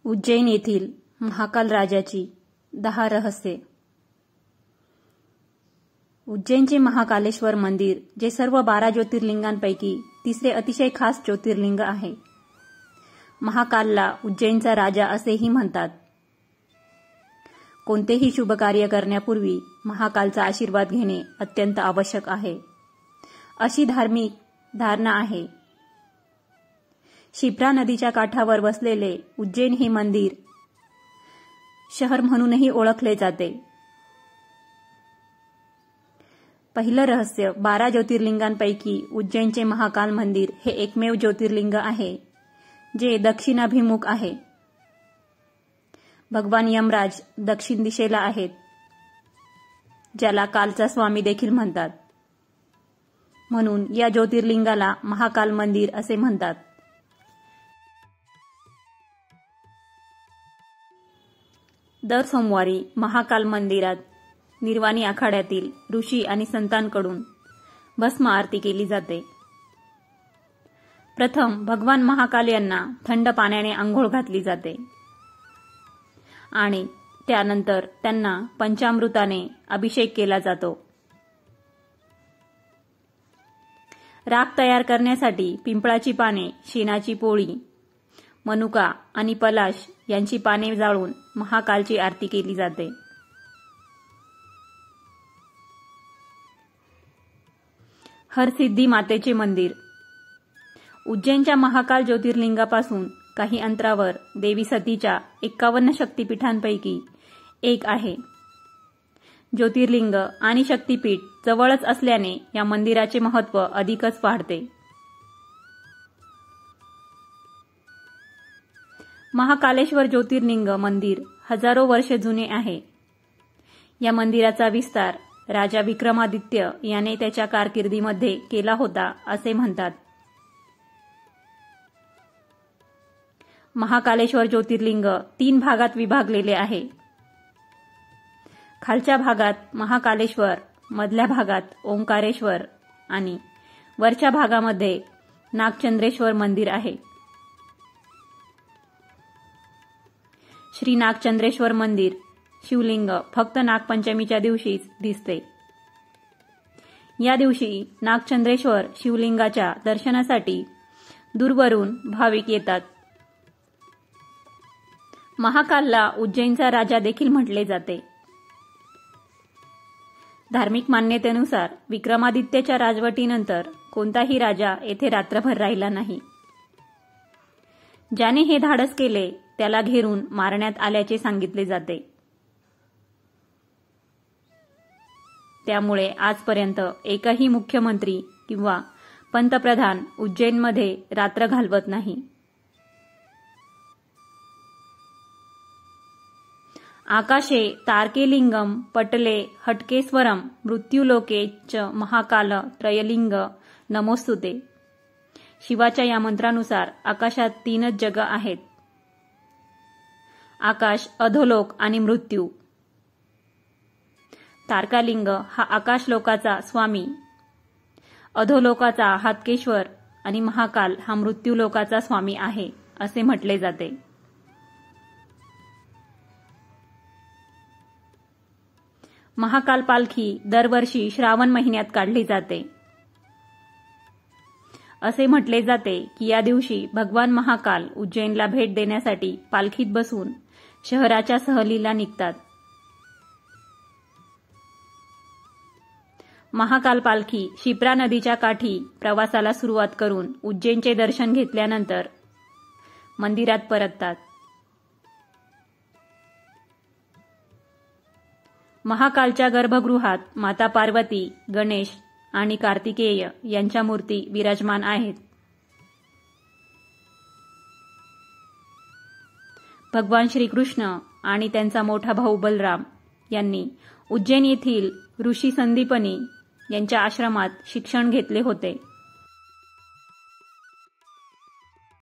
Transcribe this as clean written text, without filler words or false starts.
उज्जैन येथील महाकाल राजाची 10 रहस्ये. उज्जैनचे महाकालेश्वर मंदिर जे सर्व 12 ज्योतिर्लिंगांपैकी तिसरे अतिशय खास ज्योतिर्लिंग आहे. महाकालला उज्जैनचा राजा असेही म्हणतात. कोणतेही शुभ कार्य करण्यापूर्वी महाकालचा आशीर्वाद घेणे अत्यंत आवश्यक आहे, अशी धार्मिक धारणा आहे. शिप्रा नदीच्या काठावर वसलेले उज्जैन हे मंदिर शहर म्हणूनही ओळखले जाते. पहिलं रहस्य, 12 ज्योतिर्लिंगांपैकी उज्जैनचे महाकाल मंदिर हे एकमेव ज्योतिर्लिंग आहे जे दक्षिणाभिमुख आहे. भगवान यमराज दक्षिण दिशेला आहेत, ज्याला कालचा स्वामी देखील म्हणतात. म्हणून या ज्योतिर्लिंगाला महाकाल मंदिर असे म्हणतात. दर सोमवारी महाकाल मंदिरात निर्वाणी आखाड्यातील ऋषी आणि संतांकडून भस्म आरती केली जाते. प्रथम भगवान महाकाल यांना थंड पाण्याने आंघोळ घातली जाते आणि त्यानंतर त्यांना पंचामृताने अभिषेक केला जातो. राख तयार करण्यासाठी पिंपळाची पाने, शेणाची पोळी, मनुका आणि पलाश यांची पाने जाळून महाकालची आरती केली जाते. हरसिद्धी मातेचे मंदिर. उज्जैनच्या महाकाल ज्योतिर्लिंगापासून काही अंतरावर देवी सतीच्या 51 शक्तिपीठांपैकी एक आहे. ज्योतिर्लिंग आणि शक्तिपीठ जवळच असल्याने या मंदिराचे महत्त्व अधिकच वाढते. महाकालेश्वर ज्योतिर्लिंग मंदिर हजारो वर्षे जुने आहे. या मंदिराचा विस्तार राजा विक्रमादित्य याने त्याच्या कारकिर्दीमध्ये केला होता असे म्हणतात. महाकालेश्वर ज्योतिर्लिंग 3 भागात विभागलेले आहे. खालच्या भागात महाकालेश्वर, मधल्या भागात ओंकारेश्वर आणि वरच्या भागामध्ये नागचंद्रेश्वर मंदिर आहे. श्री नागचंद्रेश्वर मंदिर शिवलिंग फक्त नागपंचमीच्या दिवशीच दिसते. या दिवशी नागचंद्रेश्वर शिवलिंगाच्या दर्शनासाठी दूरवरून भाविक येतात. महाकालला उज्जैनचा राजा देखील म्हटले जाते. धार्मिक मान्यतेनुसार विक्रमादित्यच्या राजवटीनंतर कोणताही राजा येथे रात्रभर राहिला नाही. ज्याने हे धाडस केले त्याला घेरून मारण्यात आल्याचे सांगितले जाते. त्यामुळे आजपर्यंत एकही मुख्यमंत्री किंवा पंतप्रधान उज्जैनमध्ये रात्र घालवत नाही. आकाशे तारकेलिंगम पटले हटकेश्वरम मृत्युलोके च महाकाल त्रयलिंग नमोस्तुते. शिवाच्या या मंत्रानुसार आकाशात 3च जग आहेत: आकाश, अधोलोक आणि मृत्यू. तारकालिंग हा आकाशलोकाचा स्वामी, अधोलोकाचा हातकेश्वर आणि महाकाल हा मृत्यूलोकाचा स्वामी आहे असे म्हटले जाते. महाकाल पालखी दरवर्षी श्रावण महिन्यात काढली जाते. असे म्हटले जाते की या दिवशी भगवान महाकाल उज्जैनला भेट देण्यासाठी पालखीत बसून शहराच्या सहलीला निघतात. महाकाल पालखी शिप्रा नदीच्या काठी प्रवासाला सुरुवात करून उज्जैनचे दर्शन घेतल्यानंतर मंदिरात परततात. महाकालच्या गर्भगृहात माता पार्वती, गणेश आणि कार्तिकेय यांच्या मूर्ती विराजमान आहेत. भगवान श्रीकृष्ण आणि त्यांचा मोठा भाऊ बलराम यांनी उज्जैन येथील ऋषी संदीपनी यांच्या आश्रमात शिक्षण घेतले होते.